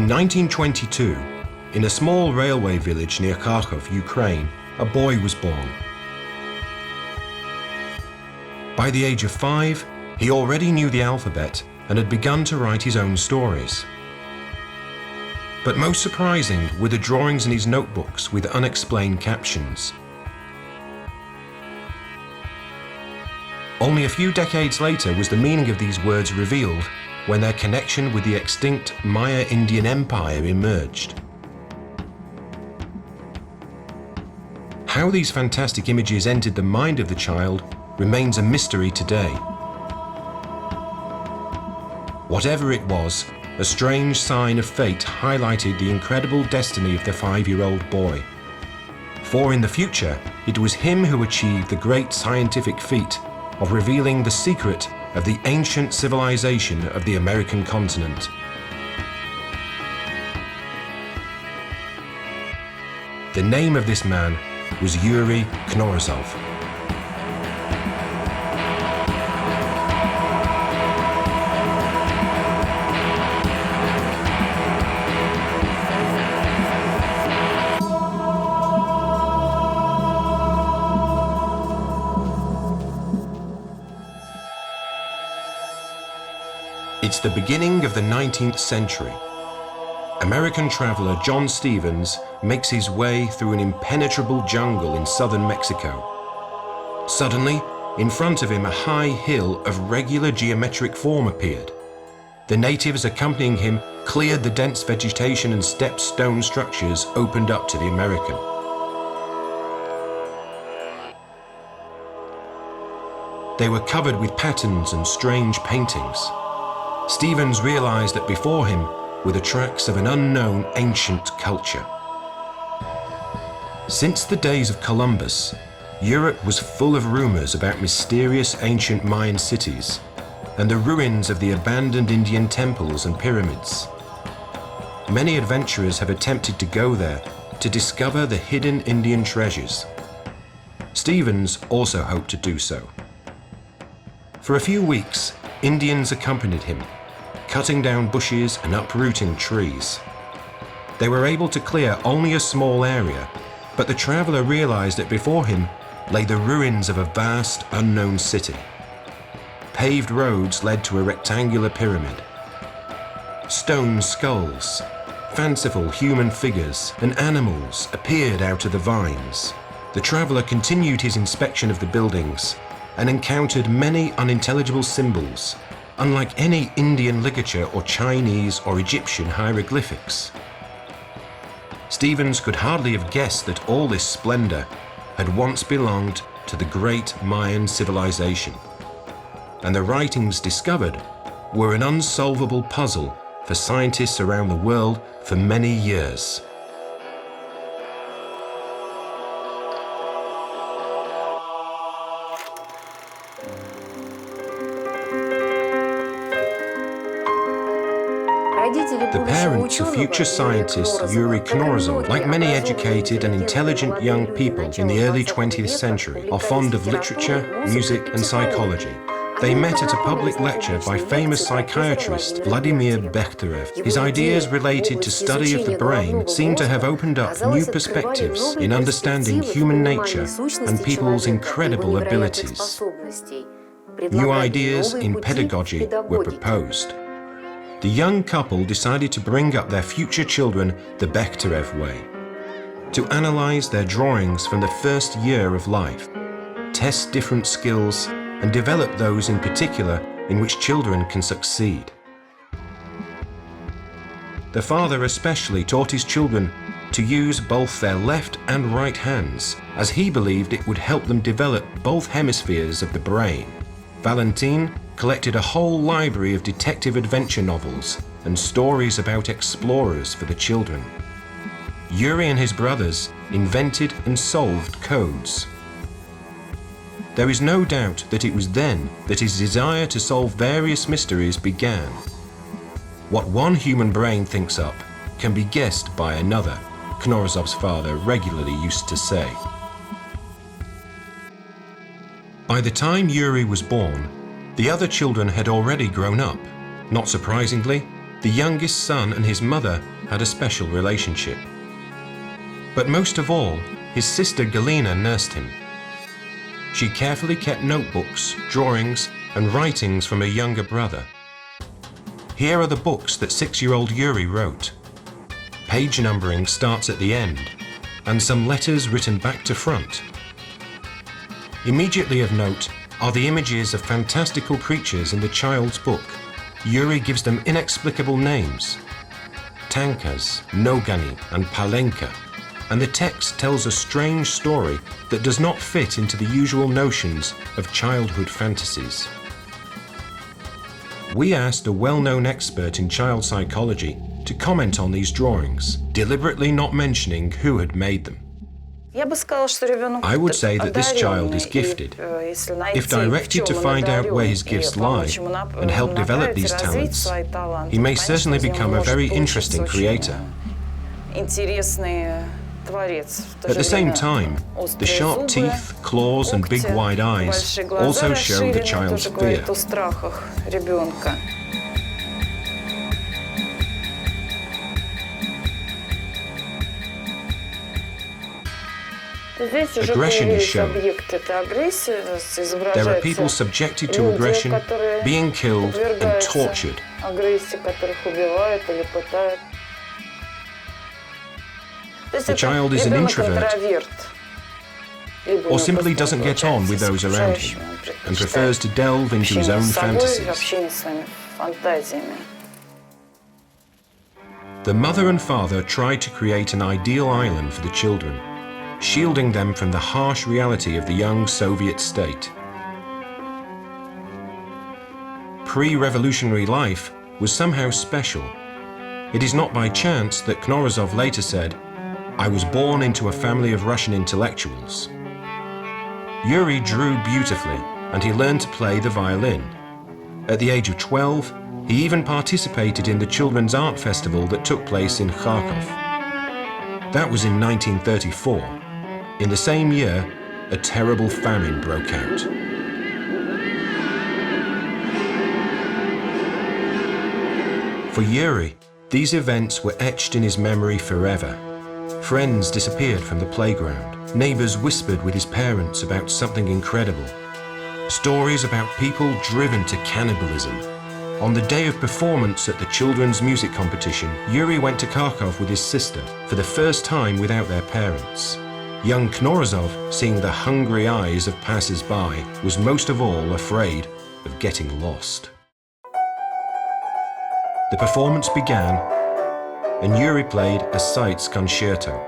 In 1922, in a small railway village near Kharkov, Ukraine, a boy was born. By the age of 5, he already knew the alphabet and had begun to write his own stories. But most surprising were the drawings in his notebooks with unexplained captions. Only a few decades later was the meaning of these words revealed when their connection with the extinct Maya Indian Empire emerged. How these fantastic images entered the mind of the child remains a mystery today. Whatever it was, a strange sign of fate highlighted the incredible destiny of the 5-year-old boy. For in the future, it was him who achieved the great scientific feat of revealing the secret of the ancient civilization of the American continent. The name of this man was Yuri Knorozov. It's the beginning of the 19th century. American traveler John Stevens makes his way through an impenetrable jungle in southern Mexico. Suddenly, in front of him, a high hill of regular geometric form appeared. The natives accompanying him cleared the dense vegetation and stepped stone structures opened up to the American. They were covered with patterns and strange paintings. Stevens realized that before him were the tracks of an unknown ancient culture. Since the days of Columbus, Europe was full of rumors about mysterious ancient Mayan cities and the ruins of the abandoned Indian temples and pyramids. Many adventurers have attempted to go there to discover the hidden Indian treasures. Stevens also hoped to do so. For a few weeks, Indians accompanied him, cutting down bushes and uprooting trees. They were able to clear only a small area, but the traveler realized that before him lay the ruins of a vast, unknown city. Paved roads led to a rectangular pyramid. Stone skulls, fanciful human figures, and animals appeared out of the vines. The traveler continued his inspection of the buildings and encountered many unintelligible symbols, unlike any Indian ligature or Chinese or Egyptian hieroglyphics. Stevens could hardly have guessed that all this splendor had once belonged to the great Mayan civilization, and the writings discovered were an unsolvable puzzle for scientists around the world for many years. The parents of future scientist Yuri Knorozov, like many educated and intelligent young people in the early 20th century, are fond of literature, music, and psychology. They met at a public lecture by famous psychiatrist Vladimir Bekhterev. His ideas related to study of the brain seem to have opened up new perspectives in understanding human nature and people's incredible abilities. New ideas in pedagogy were proposed. The young couple decided to bring up their future children the Bekhterev way, to analyze their drawings from the first year of life, test different skills, and develop those in particular in which children can succeed. The father especially taught his children to use both their left and right hands, as he believed it would help them develop both hemispheres of the brain. Valentin collected a whole library of detective adventure novels and stories about explorers for the children. Yuri and his brothers invented and solved codes. There is no doubt that it was then that his desire to solve various mysteries began. What one human brain thinks up can be guessed by another, Knorozov's father regularly used to say. By the time Yuri was born, the other children had already grown up. Not surprisingly, the youngest son and his mother had a special relationship. But most of all, his sister Galina nursed him. She carefully kept notebooks, drawings, and writings from her younger brother. Here are the books that 6-year-old Yuri wrote. Page numbering starts at the end, and some letters written back to front. Immediately of note are the images of fantastical creatures in the child's book. Yuri gives them inexplicable names: Tankas, Nogani, and Palenque, and the text tells a strange story that does not fit into the usual notions of childhood fantasies. We asked a well-known expert in child psychology to comment on these drawings, deliberately not mentioning who had made them. I would say that this child is gifted. If directed to find out where his gifts lie and help develop these talents, he may certainly become a very interesting creator. At the same time, the sharp teeth, claws, and big wide eyes also show the child's fear. Aggression is shown. There are people subjected to aggression, being killed and tortured. The child is an introvert, or simply doesn't get on with those around him, and prefers to delve into his own fantasies. The mother and father tried to create an ideal island for the children, shielding them from the harsh reality of the young Soviet state. Pre-revolutionary life was somehow special. It is not by chance that Knorozov later said, "I was born into a family of Russian intellectuals." Yuri drew beautifully, and he learned to play the violin. At the age of 12, he even participated in the Children's Art Festival that took place in Kharkov. That was in 1934. In the same year, a terrible famine broke out. For Yuri, these events were etched in his memory forever. Friends disappeared from the playground. Neighbors whispered with his parents about something incredible. Stories about people driven to cannibalism. On the day of performance at the children's music competition, Yuri went to Kharkov with his sister for the first time without their parents. Young Knorozov, seeing the hungry eyes of passers-by, was most of all afraid of getting lost. The performance began, and Yuri played a Seitz concerto.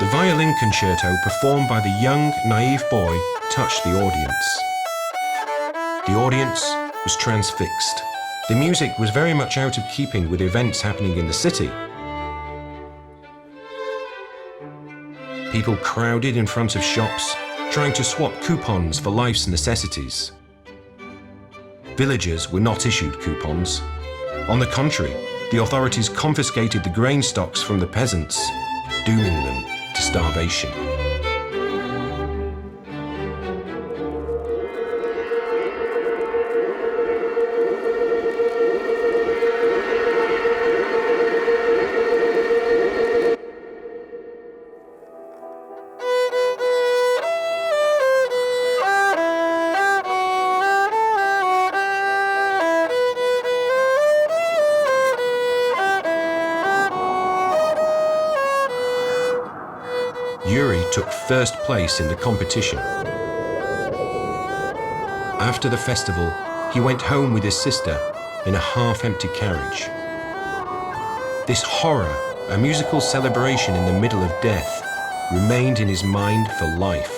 The violin concerto performed by the young, naive boy touched the audience. The audience was transfixed. The music was very much out of keeping with events happening in the city. People crowded in front of shops, trying to swap coupons for life's necessities. Villagers were not issued coupons. On the contrary, the authorities confiscated the grain stocks from the peasants, dooming them to starvation. Yuri took first place in the competition. After the festival, he went home with his sister in a half-empty carriage. This horror, a musical celebration in the middle of death, remained in his mind for life.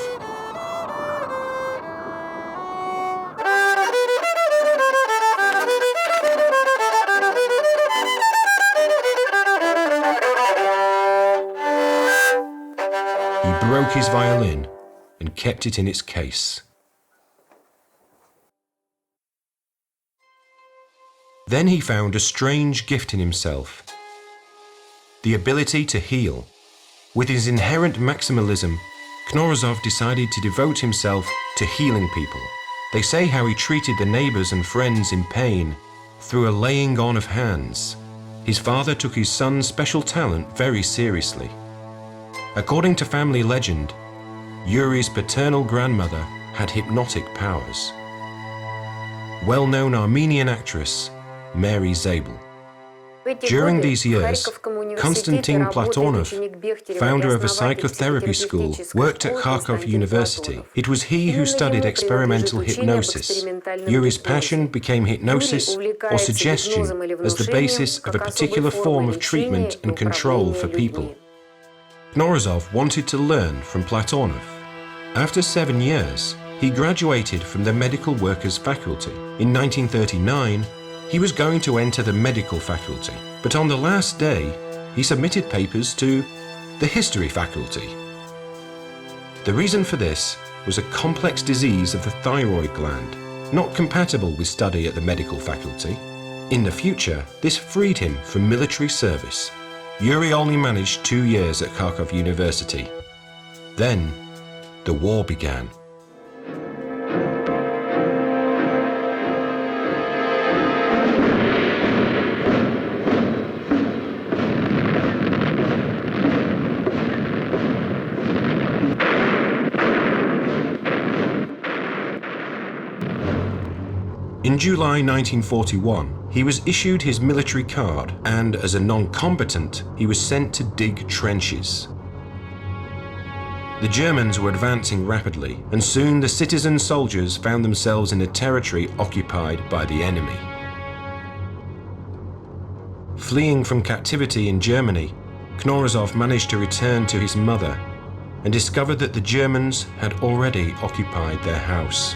He broke his violin and kept it in its case. Then he found a strange gift in himself: the ability to heal. With his inherent maximalism, Knorozov decided to devote himself to healing people. They say how he treated the neighbors and friends in pain through a laying on of hands. His father took his son's special talent very seriously. According to family legend, Yuri's paternal grandmother had hypnotic powers. Well-known Armenian actress Mary Zabel. During these years, Konstantin Platonov, founder of a psychotherapy school, worked at Kharkov University. It was he who studied experimental hypnosis. Yuri's passion became hypnosis or suggestion as the basis of a particular form of treatment and control for people. Knorozov wanted to learn from Platonov. After 7 years, he graduated from the medical workers faculty. In 1939, he was going to enter the medical faculty, but on the last day, he submitted papers to the history faculty. The reason for this was a complex disease of the thyroid gland, not compatible with study at the medical faculty. In the future, this freed him from military service. Yuri only managed 2 years at Kharkov University. Then, the war began. In July 1941, he was issued his military card, and as a non-combatant, he was sent to dig trenches. The Germans were advancing rapidly, and soon the citizen soldiers found themselves in a territory occupied by the enemy. Fleeing from captivity in Germany, Knorozov managed to return to his mother and discovered that the Germans had already occupied their house.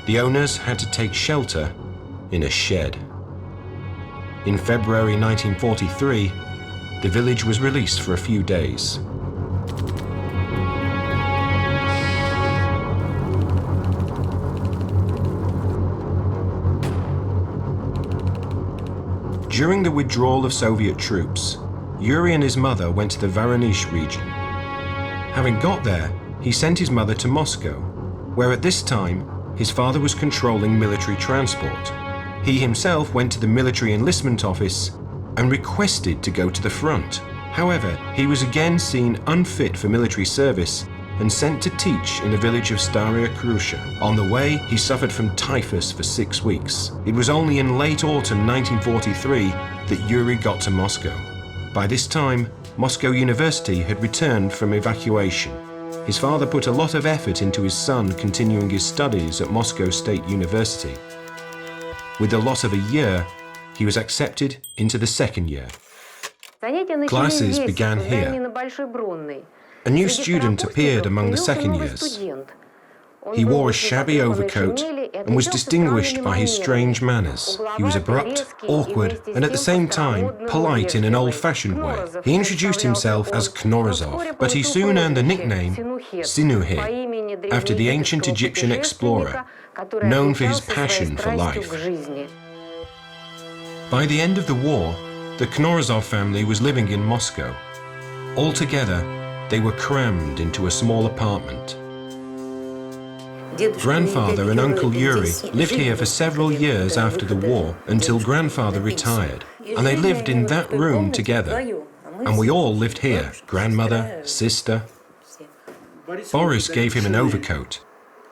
The owners had to take shelter in a shed. In February 1943, the village was released for a few days. During the withdrawal of Soviet troops, Yuri and his mother went to the Voronezh region. Having got there, he sent his mother to Moscow, where at this time his father was controlling military transport. He himself went to the military enlistment office and requested to go to the front. However, he was again seen unfit for military service and sent to teach in the village of Staraya Krusha. On the way, he suffered from typhus for 6 weeks. It was only in late autumn 1943 that Yuri got to Moscow. By this time, Moscow University had returned from evacuation. His father put a lot of effort into his son continuing his studies at Moscow State University. With the loss of a year, he was accepted into the second year. Classes began here. A new student appeared among the second years. He wore a shabby overcoat and was distinguished by his strange manners. He was abrupt, awkward, and at the same time polite in an old-fashioned way. He introduced himself as Knorozov, but he soon earned the nickname Sinuhe, after the ancient Egyptian explorer, known for his passion for life. By the end of the war, the Knorozov family was living in Moscow. Altogether, they were crammed into a small apartment. Grandfather and Uncle Yuri lived here for several years after the war until grandfather retired, and they lived in that room together. And we all lived here, grandmother, sister. Boris gave him an overcoat.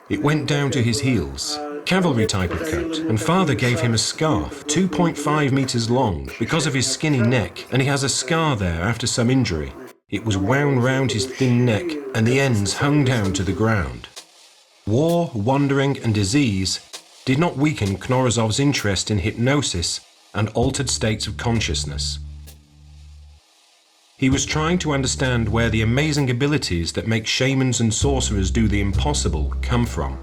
It went down to his heels, cavalry type of coat, and father gave him a scarf, 2.5 meters long, because of his skinny neck, and he has a scar there after some injury. It was wound round his thin neck, and the ends hung down to the ground. War, wandering, and disease did not weaken Knorozov's interest in hypnosis and altered states of consciousness. He was trying to understand where the amazing abilities that make shamans and sorcerers do the impossible come from.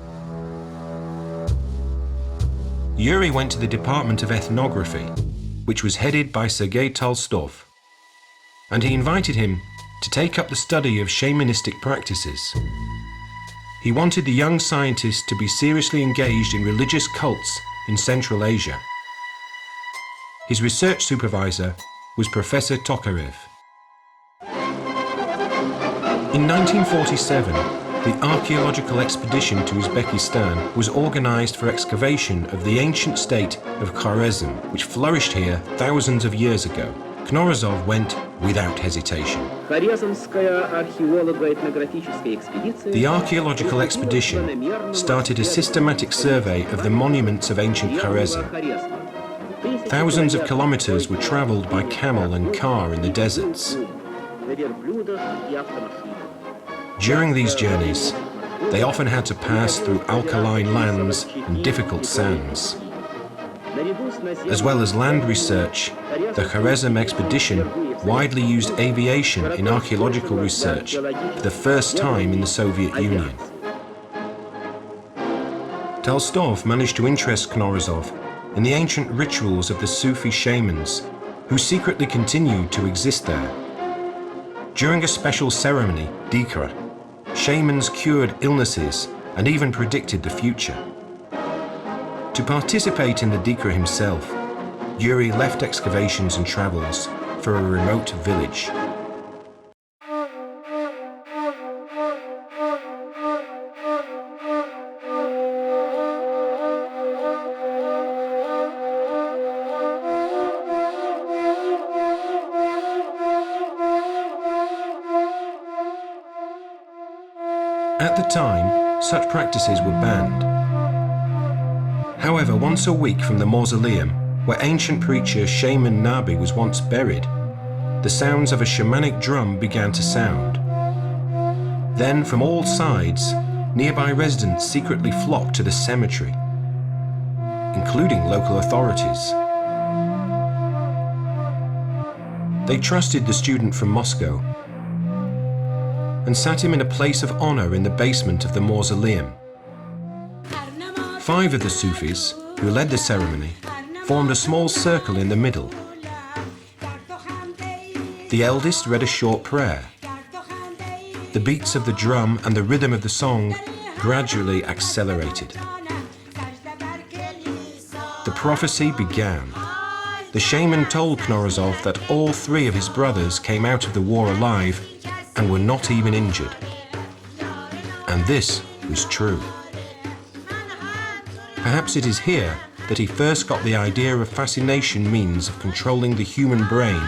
Yuri went to the Department of Ethnography, which was headed by Sergei Tolstov, and he invited him to take up the study of shamanistic practices. He wanted the young scientist to be seriously engaged in religious cults in Central Asia. His research supervisor was Professor Tokarev. In 1947, the archaeological expedition to Uzbekistan was organized for excavation of the ancient state of Khwarezm, which flourished here thousands of years ago. Knorozov went without hesitation. The archaeological expedition started a systematic survey of the monuments of ancient Khwarezm. Thousands of kilometers were traveled by camel and car in the deserts. During these journeys, they often had to pass through alkaline lands and difficult sands. As well as land research, the Khwarezm expedition widely used aviation in archaeological research for the first time in the Soviet Union. Tolstoy managed to interest Knorozov in the ancient rituals of the Sufi shamans, who secretly continued to exist there. During a special ceremony, Decrypting, shamans cured illnesses and even predicted the future. To participate in the Decrypting himself, Yuri left excavations and travels for a remote village. At the time, such practices were banned. However, once a week from the mausoleum, where ancient preacher Shaman Nabi was once buried, the sounds of a shamanic drum began to sound. Then, from all sides, nearby residents secretly flocked to the cemetery, including local authorities. They trusted the student from Moscow and sat him in a place of honor in the basement of the mausoleum. 5 of the Sufis, who led the ceremony, formed a small circle in the middle. The eldest read a short prayer. The beats of the drum and the rhythm of the song gradually accelerated. The prophecy began. The shaman told Knorozov that all 3 of his brothers came out of the war alive and were not even injured. And this was true. Perhaps it is here that he first got the idea of fascination means of controlling the human brain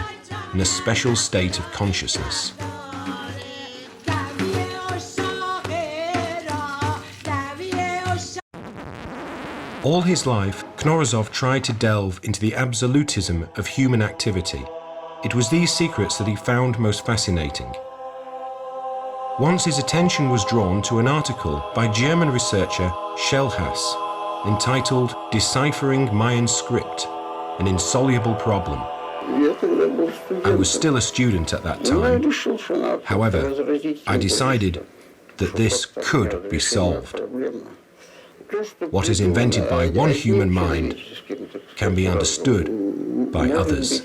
in a special state of consciousness. All his life, Knorozov tried to delve into the absolutism of human activity. It was these secrets that he found most fascinating. Once his attention was drawn to an article by German researcher Schellhaas entitled Deciphering Mayan Script, an Insoluble Problem. I was still a student at that time. However, I decided that this could be solved. What is invented by one human mind can be understood by others.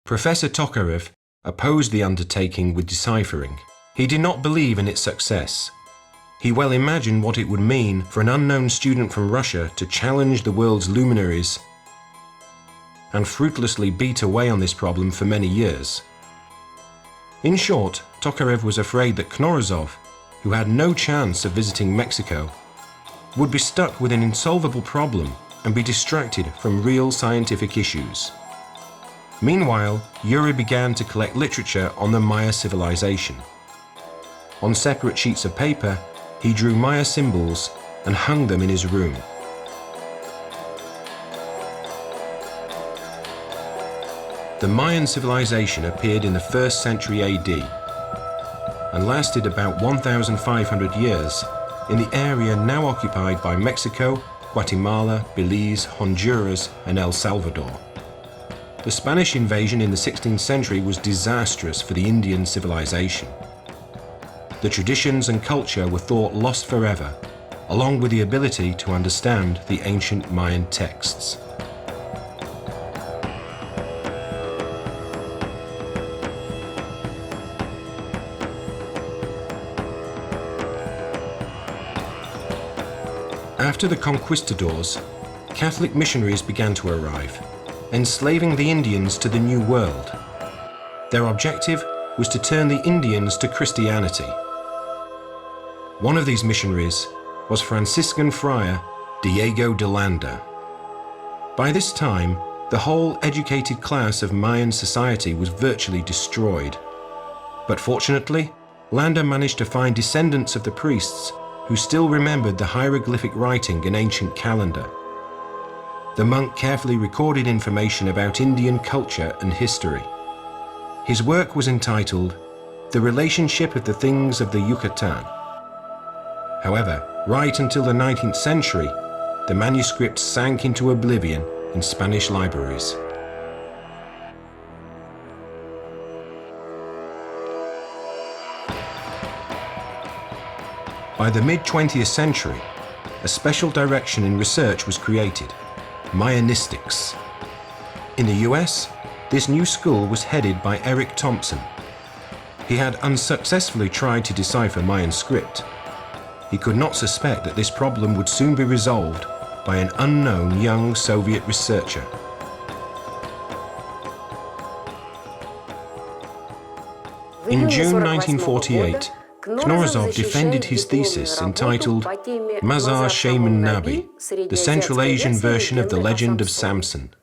Professor Tokarev opposed the undertaking with Deciphering. He did not believe in its success. He well imagined what it would mean for an unknown student from Russia to challenge the world's luminaries and fruitlessly beat away on this problem for many years. In short, Tokarev was afraid that Knorozov, who had no chance of visiting Mexico, would be stuck with an insolvable problem and be distracted from real scientific issues. Meanwhile, Yuri began to collect literature on the Maya civilization. On separate sheets of paper, he drew Maya symbols and hung them in his room. The Mayan civilization appeared in the 1st century AD and lasted about 1,500 years in the area now occupied by Mexico, Guatemala, Belize, Honduras, and El Salvador. The Spanish invasion in the 16th century was disastrous for the Indian civilization. The traditions and culture were thought lost forever, along with the ability to understand the ancient Mayan texts. After the conquistadors, Catholic missionaries began to arrive, enslaving the Indians to the New World. Their objective was to turn the Indians to Christianity. One of these missionaries was Franciscan friar Diego de Landa. By this time, the whole educated class of Mayan society was virtually destroyed. But fortunately, Landa managed to find descendants of the priests who still remembered the hieroglyphic writing and ancient calendar. The monk carefully recorded information about Indian culture and history. His work was entitled The Relationship of the Things of the Yucatan. However, right until the 19th century, the manuscript sank into oblivion in Spanish libraries. By the mid-20th century, a special direction in research was created, Mayanistics. In the US, this new school was headed by Eric Thompson. He had unsuccessfully tried to decipher Mayan script. He could not suspect that this problem would soon be resolved by an unknown young Soviet researcher. In June 1948, Knorozov defended his thesis entitled Mazar Shaman Nabi, the Central Asian version of the legend of Samson.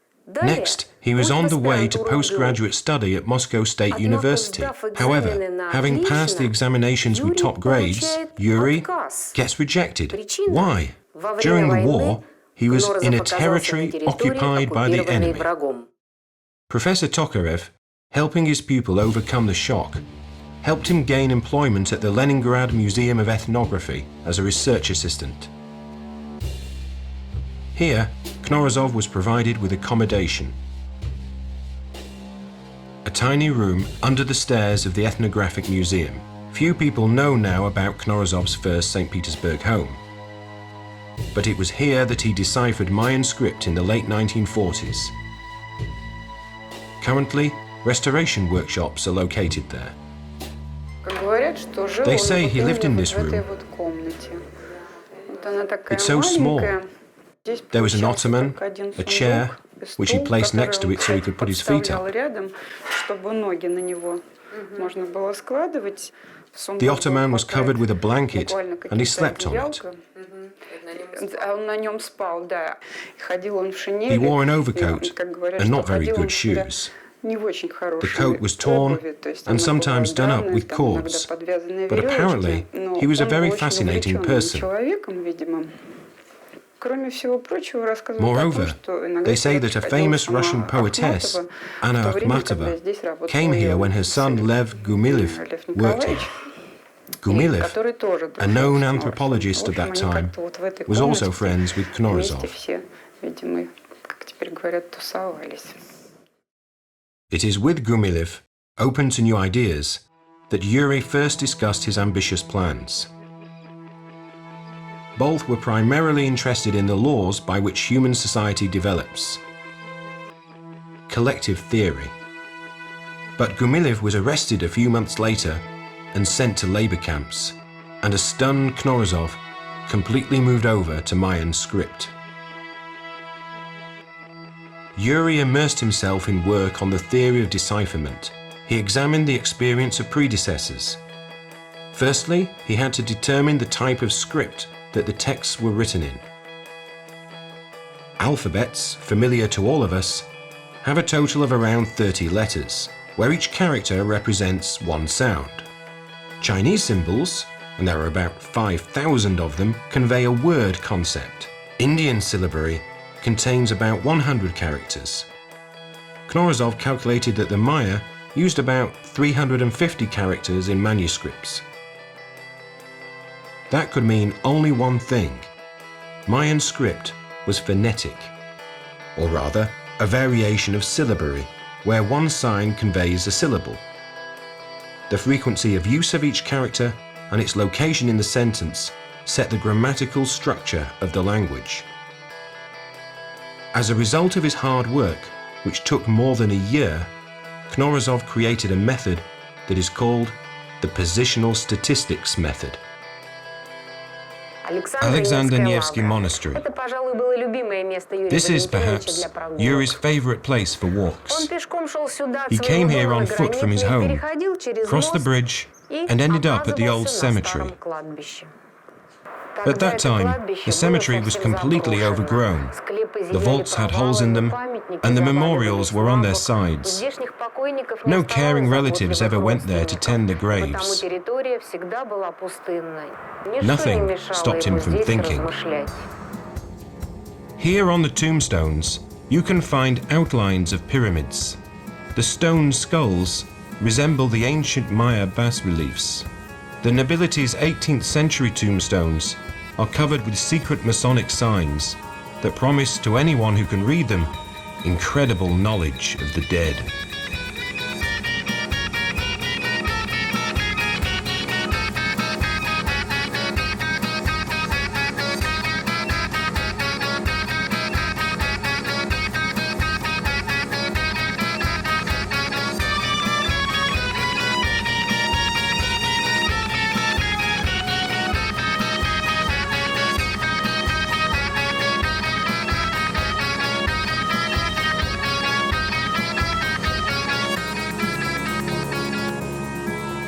Next, he was on the way to postgraduate study at Moscow State University. However, having passed the examinations with top grades, Yuri gets rejected. Why? During the war, he was in a territory occupied by the enemy. Professor Tokarev, helping his pupil overcome the shock, helped him gain employment at the Leningrad Museum of Ethnography as a research assistant. Here, Knorozov was provided with accommodation. A tiny room under the stairs of the Ethnographic Museum. Few people know now about Knorozov's first St. Petersburg home. But it was here that he deciphered Mayan script in the late 1940s. Currently, restoration workshops are located there. They say he lived in this room. It's so small. There was an ottoman, a chair, which he placed next to it so he could put his feet up. The ottoman was covered with a blanket and he slept on it. He wore an overcoat and not very good shoes. The coat was torn and sometimes done up with cords, but apparently he was a very fascinating person. Moreover, they say that a famous Russian poetess, Anna Akhmatova, came here when her son Lev Gumilev worked here. Gumilev, a known anthropologist of that time, was also friends with Knorozov. It is with Gumilev, open to new ideas, that Yuri first discussed his ambitious plans. Both were primarily interested in the laws by which human society develops. Collective theory. But Gumilev was arrested a few months later and sent to labor camps, and a stunned Knorozov completely moved over to Mayan script. Yuri immersed himself in work on the theory of decipherment. He examined the experience of predecessors. Firstly, he had to determine the type of script that the texts were written in. Alphabets, familiar to all of us, have a total of around 30 letters, where each character represents one sound. Chinese symbols, and there are about 5,000 of them, convey a word concept. Indian syllabary contains about 100 characters. Knorozov calculated that the Maya used about 350 characters in manuscripts. That could mean only one thing. Mayan script was phonetic, or rather, a variation of syllabary, where one sign conveys a syllable. The frequency of use of each character and its location in the sentence set the grammatical structure of the language. As a result of his hard work, which took more than a year, Knorozov created a method that is called the positional statistics method. Alexander Nevsky Monastery. This is perhaps Yuri's favorite place for walks. He came here on foot from his home, crossed the bridge, and ended up at the old cemetery. At that time, the cemetery was completely overgrown. The vaults had holes in them, and the memorials were on their sides. No caring relatives ever went there to tend the graves. Nothing stopped him from thinking. Here on the tombstones, you can find outlines of pyramids. The stone skulls resemble the ancient Maya bas-reliefs. The nobility's 18th century tombstones are covered with secret Masonic signs that promise to anyone who can read them incredible knowledge of the dead.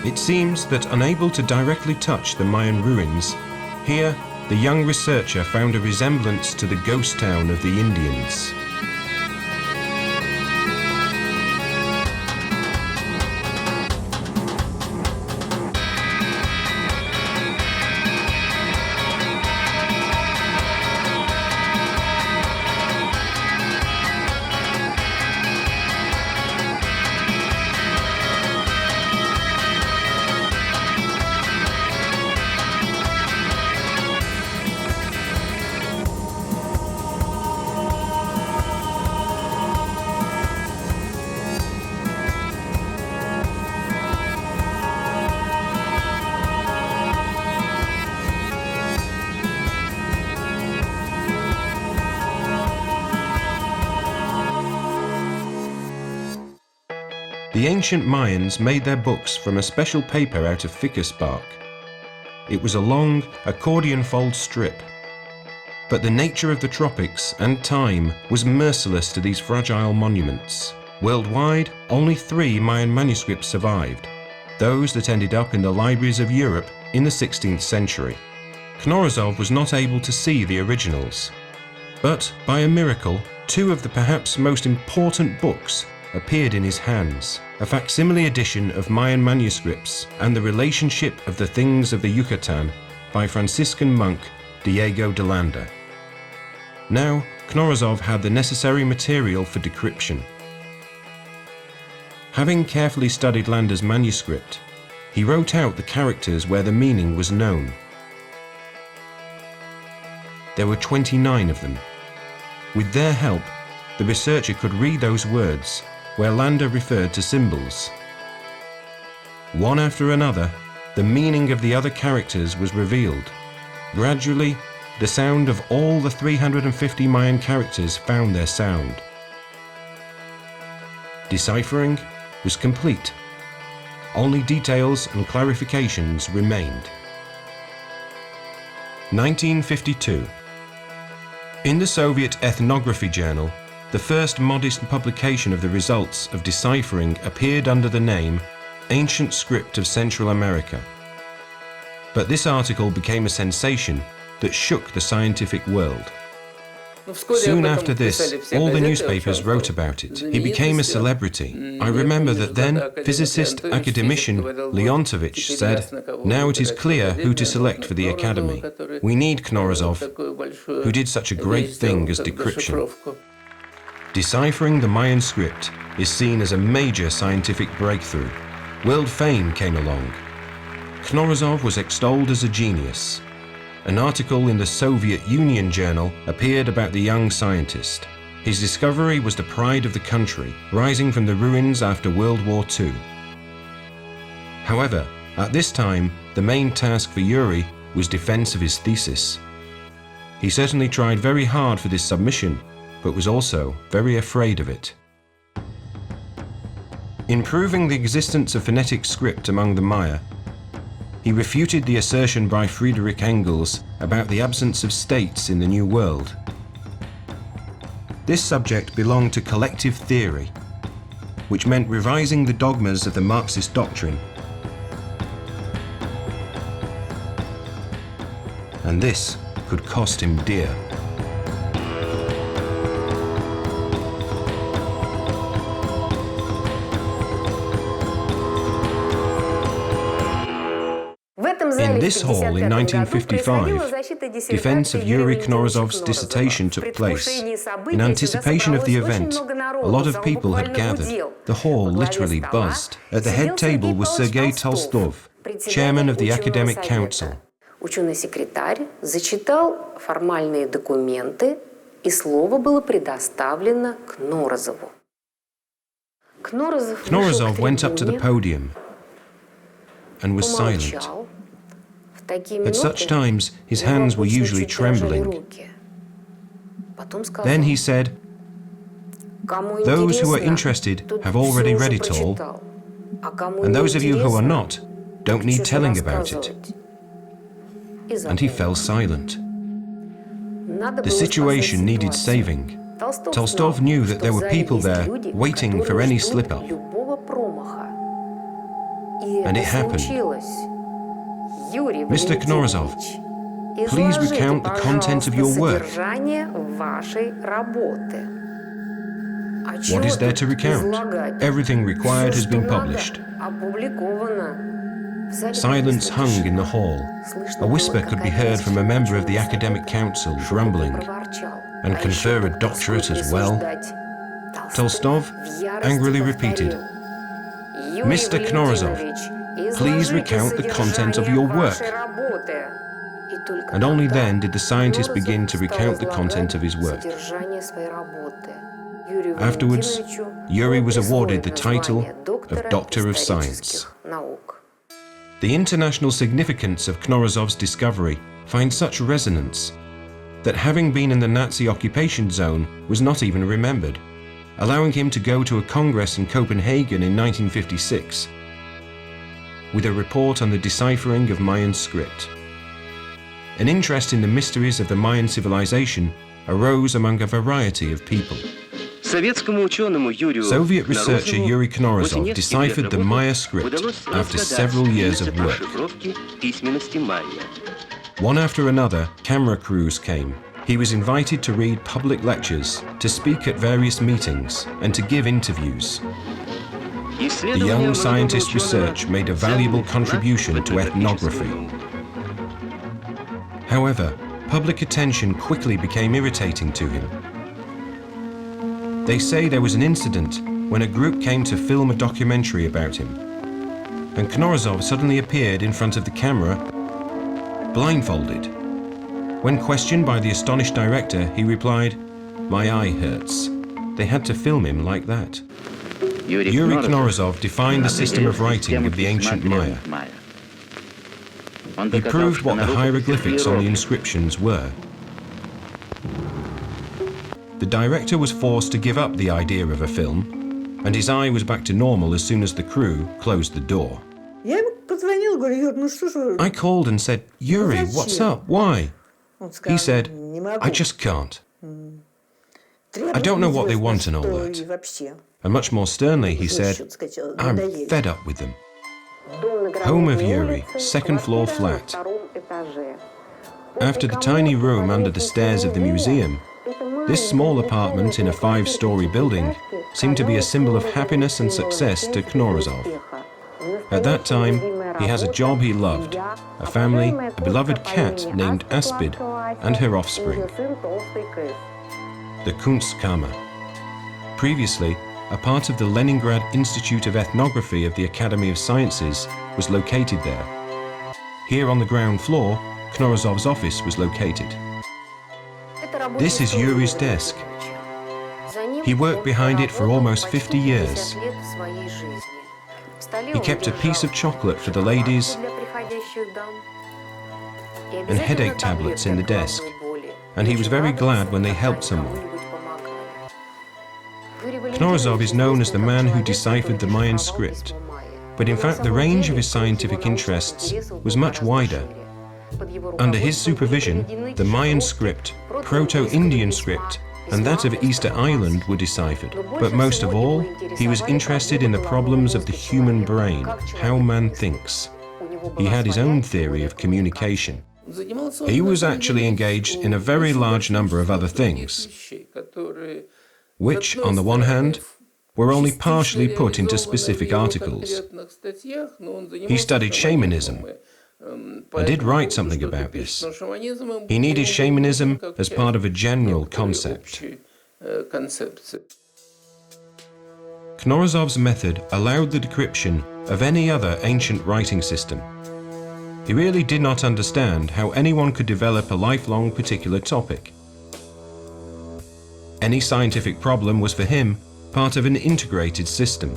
It seems that unable to directly touch the Mayan ruins, here the young researcher found a resemblance to the ghost town of the Indians. The ancient Mayans made their books from a special paper out of ficus bark. It was a long, accordion-fold strip. But the nature of the tropics and time was merciless to these fragile monuments. Worldwide, only 3 Mayan manuscripts survived, those that ended up in the libraries of Europe in the 16th century. Knorozov was not able to see the originals. But, by a miracle, 2 of the perhaps most important books appeared in his hands, a facsimile edition of Mayan manuscripts and the relationship of the things of the Yucatan by Franciscan monk Diego de Landa. Now, Knorozov had the necessary material for decryption. Having carefully studied Landa's manuscript, he wrote out the characters where the meaning was known. There were 29 of them. With their help, the researcher could read those words where Landa referred to symbols. One after another, the meaning of the other characters was revealed. Gradually, the sound of all the 350 Mayan characters found their sound. Deciphering was complete. Only details and clarifications remained. 1952. In the Soviet Ethnography Journal, the first modest publication of the results of deciphering appeared under the name Ancient Script of Central America. But this article became a sensation that shook the scientific world. Soon after this, all the newspapers wrote about it. He became a celebrity. I remember that then, physicist academician Leontovich said, "Now it is clear who to select for the Academy. We need Knorozov, who did such a great thing as decryption." Deciphering the Mayan script is seen as a major scientific breakthrough. World fame came along. Knorozov was extolled as a genius. An article in the Soviet Union Journal appeared about the young scientist. His discovery was the pride of the country, rising from the ruins after World War II. However, at this time, the main task for Yuri was defense of his thesis. He certainly tried very hard for this submission, but was also very afraid of it. In proving the existence of phonetic script among the Maya, he refuted the assertion by Friedrich Engels about the absence of states in the New World. This subject belonged to collective theory, which meant revising the dogmas of the Marxist doctrine. And this could cost him dear. In this hall in 1955, defense of Yuri Knorozov's dissertation took place. In anticipation of the event, a lot of people had gathered. The hall literally buzzed. At the head table was Sergei Tolstov, chairman of the Academic Council. Ученый-секретарь зачитал формальные документы, и слово было предоставлено Кнорозову. Knorozov went up to the podium and was silent. At such times, his hands were usually trembling. Then he said, "Those who are interested have already read it all, and those of you who are not don't need telling about it." And he fell silent. The situation needed saving. Tolstov knew that there were people there waiting for any slip-up. And it happened. "Mr. Knorozov, please recount the content of your work." What is there to recount? Everything required has been published. Silence hung in the hall. A whisper could be heard from a member of the Academic Council grumbling, "And confer a doctorate as well?" Tolstov angrily repeated, "Mr. Knorozov, please recount the content of your work." And only then did the scientist begin to recount the content of his work. Afterwards, Yuri was awarded the title of Doctor of Science. The international significance of Knorozov's discovery finds such resonance that having been in the Nazi occupation zone was not even remembered, allowing him to go to a congress in Copenhagen in 1956 with a report on the deciphering of Mayan script. An interest in the mysteries of the Mayan civilization arose among a variety of people. Soviet researcher Yuri Knorozov deciphered the Maya script after several years of work. One after another, camera crews came. He was invited to read public lectures, to speak at various meetings, and to give interviews. The young scientist's research made a valuable contribution to ethnography. However, public attention quickly became irritating to him. They say there was an incident when a group came to film a documentary about him, and Knorozov suddenly appeared in front of the camera, blindfolded. When questioned by the astonished director, he replied, "My eye hurts." They had to film him like that. Yuri Knorozov defined the system of writing of the ancient Maya. He proved what the hieroglyphics on the inscriptions were. The director was forced to give up the idea of a film, and his eye was back to normal as soon as the crew closed the door. I called and said, "Yuri, what's up? Why?" He said, "I just can't. I don't know what they want and all that." And much more sternly, he said, "I'm fed up with them." Home of Yuri, second floor flat. After the tiny room under the stairs of the museum, this small apartment in a 5-story building seemed to be a symbol of happiness and success to Knorozov. At that time, he has a job he loved, a family, a beloved cat named Aspid, and her offspring. The Kunstkammer. Previously, a part of the Leningrad Institute of Ethnography of the Academy of Sciences was located there. Here on the ground floor, Knorozov's office was located. This is Yuri's desk. He worked behind it for almost 50 years. He kept a piece of chocolate for the ladies and headache tablets in the desk, and he was very glad when they helped someone. Knorozov is known as the man who deciphered the Mayan script, but in fact the range of his scientific interests was much wider. Under his supervision, the Mayan script, Proto-Indian script, and that of Easter Island were deciphered. But most of all, he was interested in the problems of the human brain, how man thinks. He had his own theory of communication. He was actually engaged in a very large number of other things, which, on the one hand, were only partially put into specific articles. He studied shamanism, and did write something about this. He needed shamanism as part of a general concept. Knorozov's method allowed the decryption of any other ancient writing system. He really did not understand how anyone could develop a lifelong particular topic. Any scientific problem was for him part of an integrated system,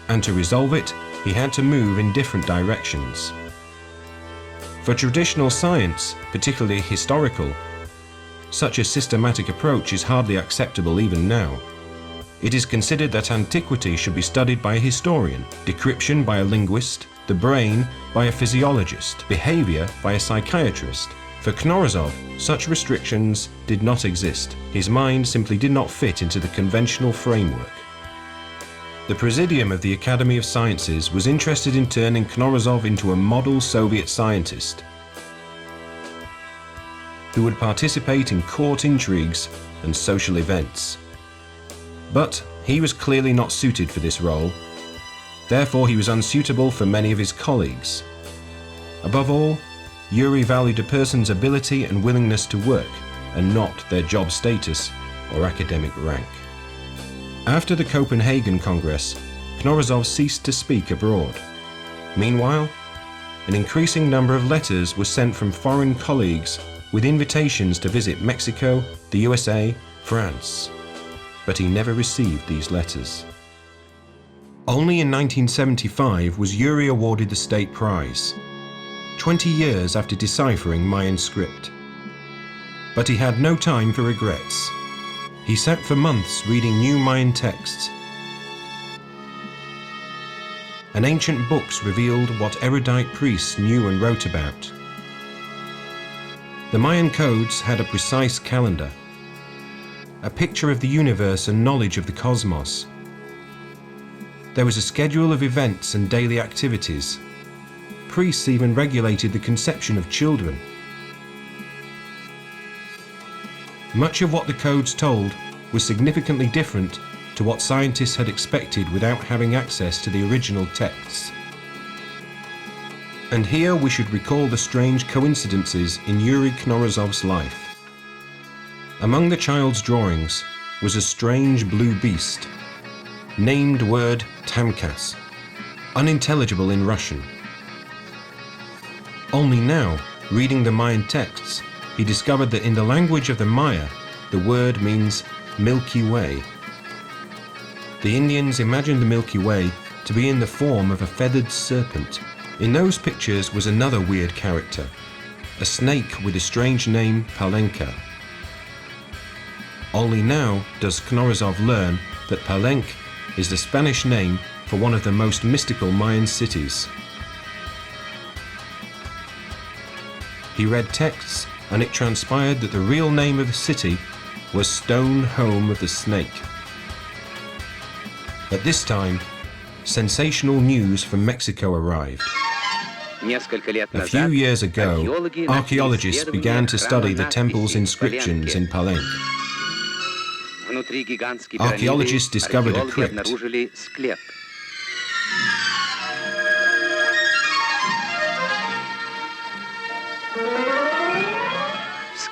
and to resolve it, he had to move in different directions. For traditional science, particularly historical, such a systematic approach is hardly acceptable even now. It is considered that antiquity should be studied by a historian, decryption by a linguist, the brain by a physiologist, behavior by a psychiatrist. For Knorozov, such restrictions did not exist. His mind simply did not fit into the conventional framework. The Presidium of the Academy of Sciences was interested in turning Knorozov into a model Soviet scientist who would participate in court intrigues and social events. But he was clearly not suited for this role. Therefore, he was unsuitable for many of his colleagues. Above all, Yuri valued a person's ability and willingness to work, and not their job status or academic rank. After the Copenhagen Congress, Knorozov ceased to speak abroad. Meanwhile, an increasing number of letters were sent from foreign colleagues with invitations to visit Mexico, the USA, France. But he never received these letters. Only in 1975 was Yuri awarded the State Prize, 20 years after deciphering Mayan script. But he had no time for regrets. He sat for months reading new Mayan texts, and ancient books revealed what erudite priests knew and wrote about. The Mayan codes had a precise calendar, a picture of the universe and knowledge of the cosmos. There was a schedule of events and daily activities. Priests even regulated the conception of children. Much of what the codes told was significantly different to what scientists had expected without having access to the original texts. And here we should recall the strange coincidences in Yuri Knorozov's life. Among the child's drawings was a strange blue beast, named word Tamkas, unintelligible in Russian. Only now, reading the Mayan texts, he discovered that in the language of the Maya, the word means Milky Way. The Indians imagined the Milky Way to be in the form of a feathered serpent. In those pictures was another weird character, a snake with a strange name, Palenque. Only now does Knorozov learn that Palenque is the Spanish name for one of the most mystical Mayan cities. He read texts, and it transpired that the real name of the city was Stone Home of the Snake. At this time, sensational news from Mexico arrived. A few years ago, archaeologists began to study the temple's inscriptions in Palenque. Archaeologists discovered a crypt.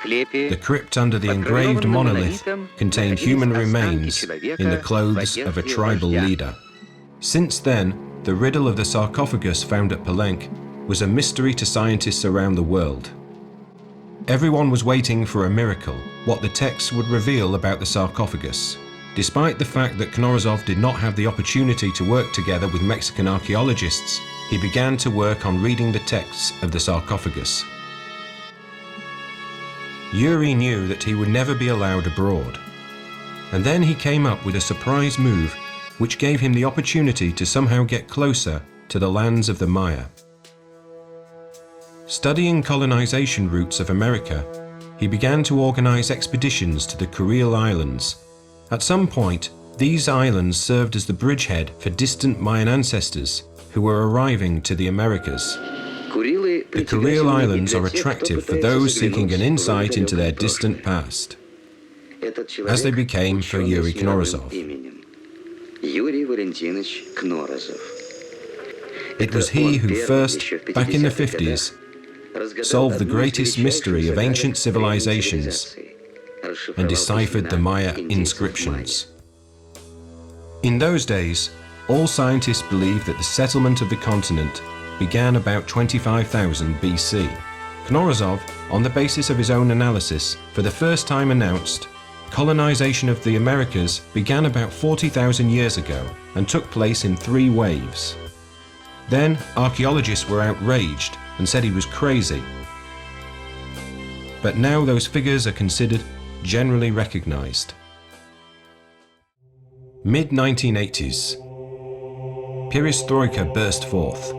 The crypt under the engraved monolith contained human remains in the clothes of a tribal leader. Since then, the riddle of the sarcophagus found at Palenque was a mystery to scientists around the world. Everyone was waiting for a miracle, what the texts would reveal about the sarcophagus. Despite the fact that Knorozov did not have the opportunity to work together with Mexican archaeologists, he began to work on reading the texts of the sarcophagus. Yuri knew that he would never be allowed abroad. And then he came up with a surprise move which gave him the opportunity to somehow get closer to the lands of the Maya. Studying colonization routes of America, he began to organize expeditions to the Kuril Islands. At some point, these islands served as the bridgehead for distant Mayan ancestors who were arriving to the Americas. The Kuril Islands are attractive for those seeking an insight into their distant past, as they became for Yuri Knorozov. It was he who first, back in the 50s, solved the greatest mystery of ancient civilizations and deciphered the Maya inscriptions. In those days, all scientists believed that the settlement of the continent began about 25,000 BC. Knorozov, on the basis of his own analysis, for the first time announced, colonization of the Americas began about 40,000 years ago and took place in 3 waves. Then, archaeologists were outraged and said he was crazy. But now those figures are considered generally recognized. Mid-1980s. Perestroika burst forth.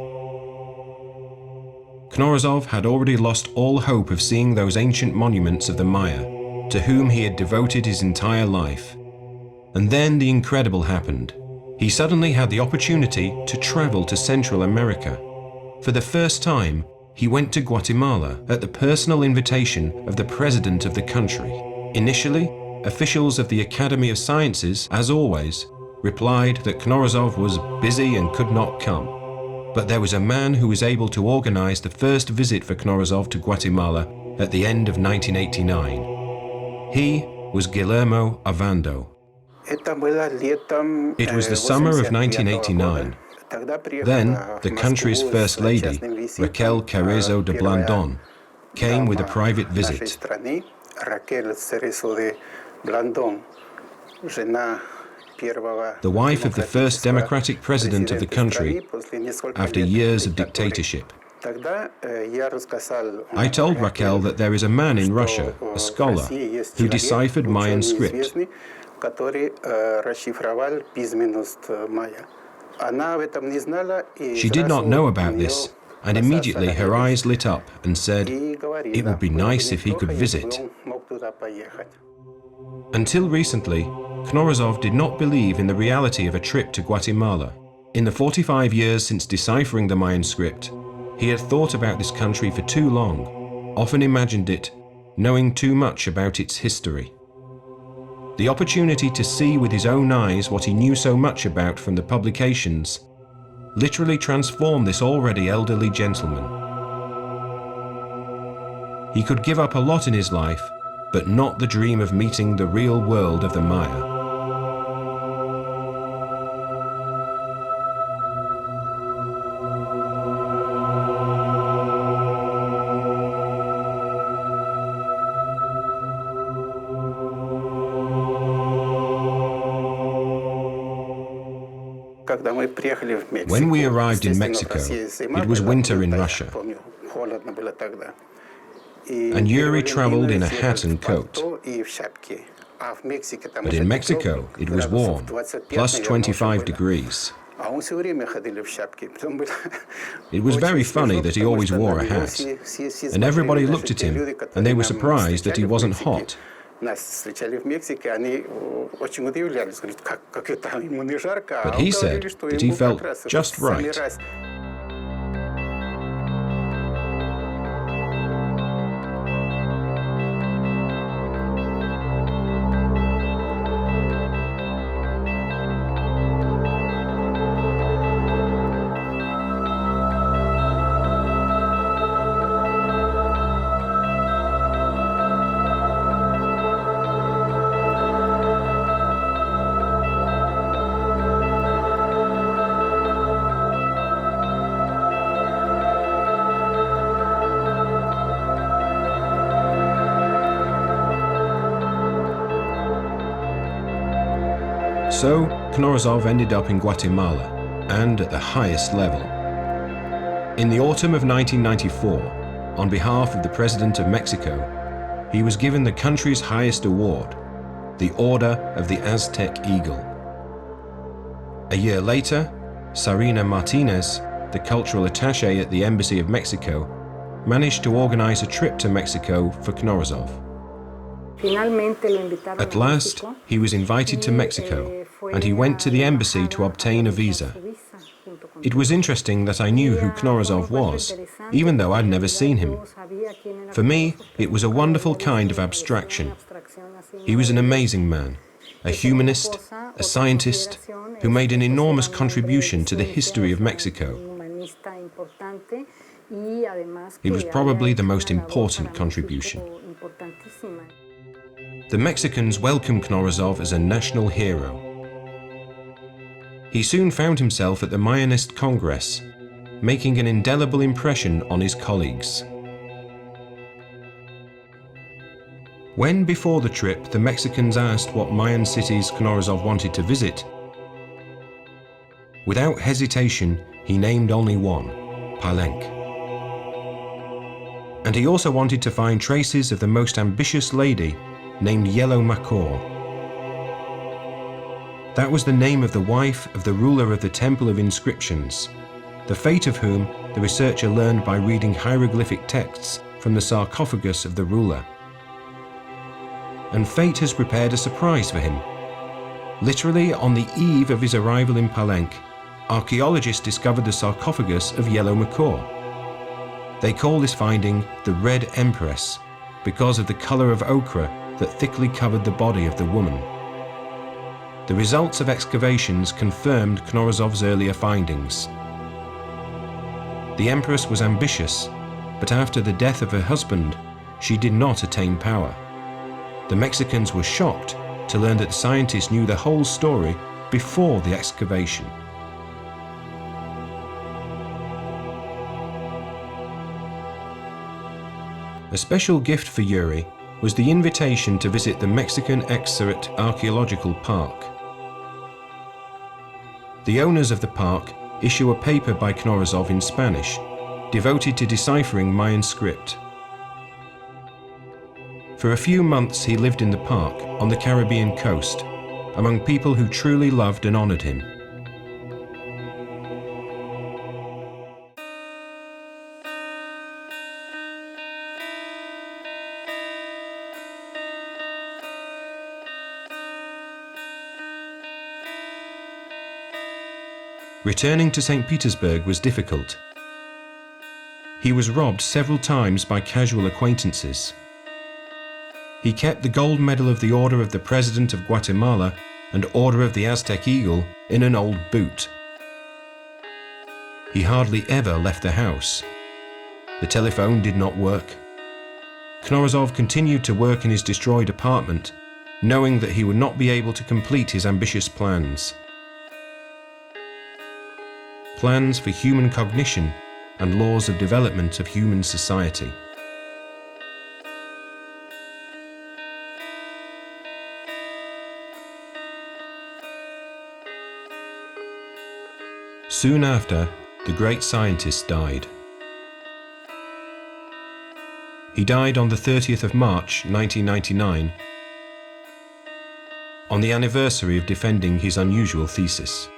Knorozov had already lost all hope of seeing those ancient monuments of the Maya, to whom he had devoted his entire life. And then the incredible happened. He suddenly had the opportunity to travel to Central America. For the first time, he went to Guatemala at the personal invitation of the president of the country. Initially, officials of the Academy of Sciences, as always, replied that Knorozov was busy and could not come. But there was a man who was able to organize the first visit for Knorozov to Guatemala at the end of 1989. He was Guillermo Ovando. It was the summer of 1989. Then, the country's First Lady, Raquel Carrizo de Blandón, came with a private visit. The wife of the first democratic president of the country after years of dictatorship. I told Raquel that there is a man in Russia, a scholar, who deciphered Mayan script. She did not know about this, and immediately her eyes lit up and said, "It would be nice if he could visit." Until recently, Knorozov did not believe in the reality of a trip to Guatemala. In the 45 years since deciphering the Mayan script, he had thought about this country for too long, often imagined it, knowing too much about its history. The opportunity to see with his own eyes what he knew so much about from the publications literally transformed this already elderly gentleman. He could give up a lot in his life, but not the dream of meeting the real world of the Maya. When we arrived in Mexico, it was winter in Russia, and Yuri traveled in a hat and coat. But in Mexico, it was warm, plus 25 degrees. It was very funny that he always wore a hat, and everybody looked at him, and they were surprised that he wasn't hot. But he said that he felt just right. So, Knorozov ended up in Guatemala, and at the highest level. In the autumn of 1994, on behalf of the President of Mexico, he was given the country's highest award, the Order of the Aztec Eagle. A year later, Sarina Martinez, the cultural attaché at the Embassy of Mexico, managed to organize a trip to Mexico for Knorozov. At last, he was invited to Mexico, and he went to the embassy to obtain a visa. It was interesting that I knew who Knorozov was, even though I'd never seen him. For me, it was a wonderful kind of abstraction. He was an amazing man, a humanist, a scientist, who made an enormous contribution to the history of Mexico. It was probably the most important contribution. The Mexicans welcomed Knorozov as a national hero. He soon found himself at the Mayanist Congress, making an indelible impression on his colleagues. When, before the trip, the Mexicans asked what Mayan cities Knorozov wanted to visit, without hesitation, he named only one, Palenque. And he also wanted to find traces of the most ambitious lady, named Yellow Makor. That was the name of the wife of the ruler of the Temple of Inscriptions, the fate of whom the researcher learned by reading hieroglyphic texts from the sarcophagus of the ruler. And fate has prepared a surprise for him. Literally on the eve of his arrival in Palenque, archaeologists discovered the sarcophagus of Yellow Makor. They call this finding the Red Empress because of the color of ochre that thickly covered the body of the woman. The results of excavations confirmed Knorozov's earlier findings. The Empress was ambitious, but after the death of her husband, she did not attain power. The Mexicans were shocked to learn that the scientists knew the whole story before the excavation. A special gift for Yuri was the invitation to visit the Mexican Xcaret Archaeological Park. The owners of the park issue a paper by Knorozov in Spanish, devoted to deciphering Mayan script. For a few months he lived in the park on the Caribbean coast, among people who truly loved and honored him. Returning to St. Petersburg was difficult. He was robbed several times by casual acquaintances. He kept the gold medal of the Order of the President of Guatemala and Order of the Aztec Eagle in an old boot. He hardly ever left the house. The telephone did not work. Knorozov continued to work in his destroyed apartment, knowing that he would not be able to complete his ambitious plans. Plans for human cognition and laws of development of human society. Soon after, the great scientist died. He died on the 30th of March 1999, on the anniversary of defending his unusual thesis.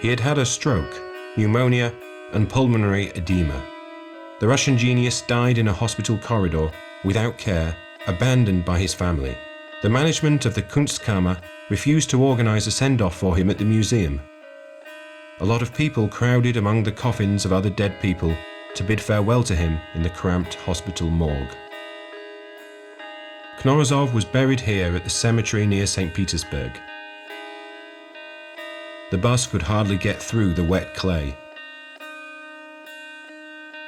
He had had a stroke, pneumonia, and pulmonary edema. The Russian genius died in a hospital corridor, without care, abandoned by his family. The management of the Kunstkammer refused to organize a send-off for him at the museum. A lot of people crowded among the coffins of other dead people to bid farewell to him in the cramped hospital morgue. Knorozov was buried here at the cemetery near St. Petersburg. The bus could hardly get through the wet clay.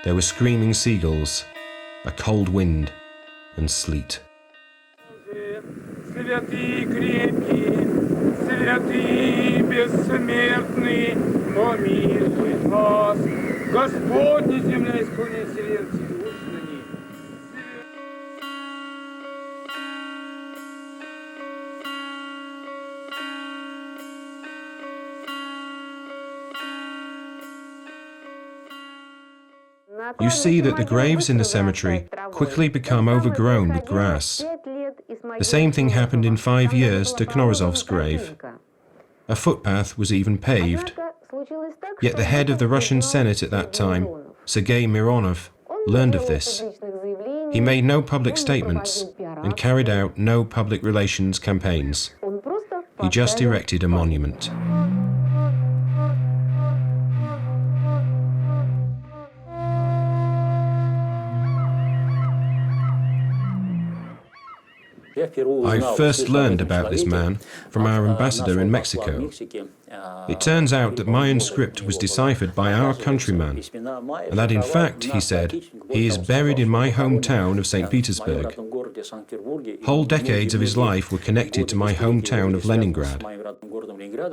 There were screaming seagulls, a cold wind, and sleet. Святый крепкий, святый бессмертный, помилуй нас, Господне земля исполняй вселенцы устными. You see that the graves in the cemetery quickly become overgrown with grass. The same thing happened in 5 years to Knorozov's grave. A footpath was even paved. Yet the head of the Russian Senate at that time, Sergei Mironov, learned of this. He made no public statements and carried out no public relations campaigns. He just erected a monument. I first learned about this man from our ambassador in Mexico. It turns out that Mayan script was deciphered by our countryman, and that in fact, he said, he is buried in my hometown of St. Petersburg. Whole decades of his life were connected to my hometown of Leningrad.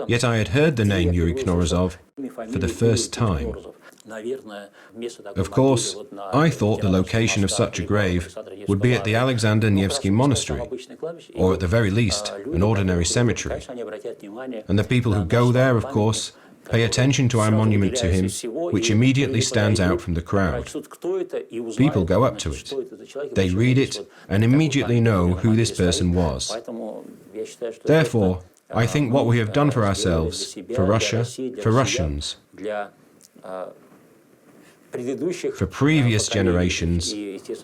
Yet I had heard the name Yuri Knorozov for the first time. Of course, I thought the location of such a grave would be at the Alexander Nevsky Monastery, or at the very least, an ordinary cemetery. And the people who go there, of course, pay attention to our monument to him, which immediately stands out from the crowd. People go up to it. They read it and immediately know who this person was. Therefore, I think what we have done for ourselves, for Russia, for Russians, for previous generations,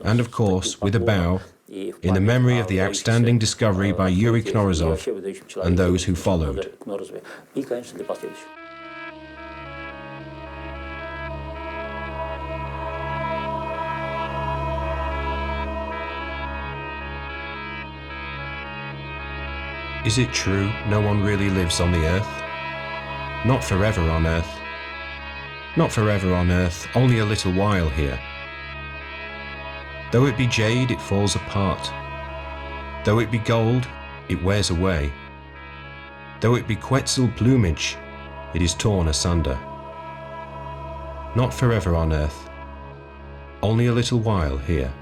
and of course, with a bow, in the memory of the outstanding discovery by Yuri Knorozov and those who followed. Is it true no one really lives on the earth? Not forever on earth. Not forever on earth, only a little while here. Though it be jade, it falls apart. Though it be gold, it wears away. Though it be Quetzal plumage, it is torn asunder. Not forever on earth, only a little while here.